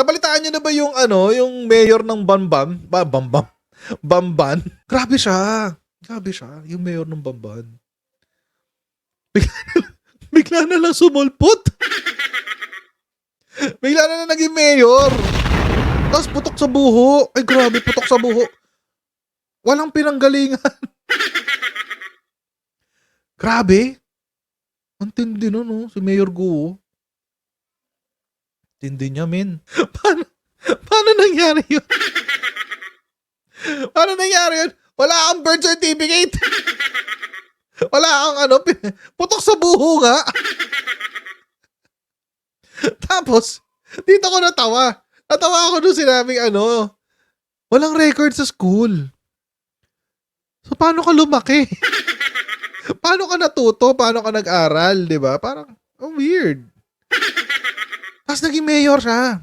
Nabalitaan niyo na ba yung ano, yung mayor ng Bamban? Bamban? Grabe siya. Grabe siya, yung mayor ng Bamban. Bigla na lang sumulpot. Bigla na lang naging mayor. Tapos putok sa buho. Ay grabe, putok sa buho. Walang pinanggalingan. Grabe. Ang tindi nun, no? Si Mayor Guo. Tindi niya, men. Paano nangyari yun? Paano nangyari yun? Wala kang birth certificate. Wala kang ano, putok sa buho nga. Tapos, dito ko natawa. Natawa ako nung sinabing ano, walang record sa school. So, paano ka lumaki? Paano ka natuto? Paano ka nag-aral? Diba? Parang, weird. Tapos naging mayor siya.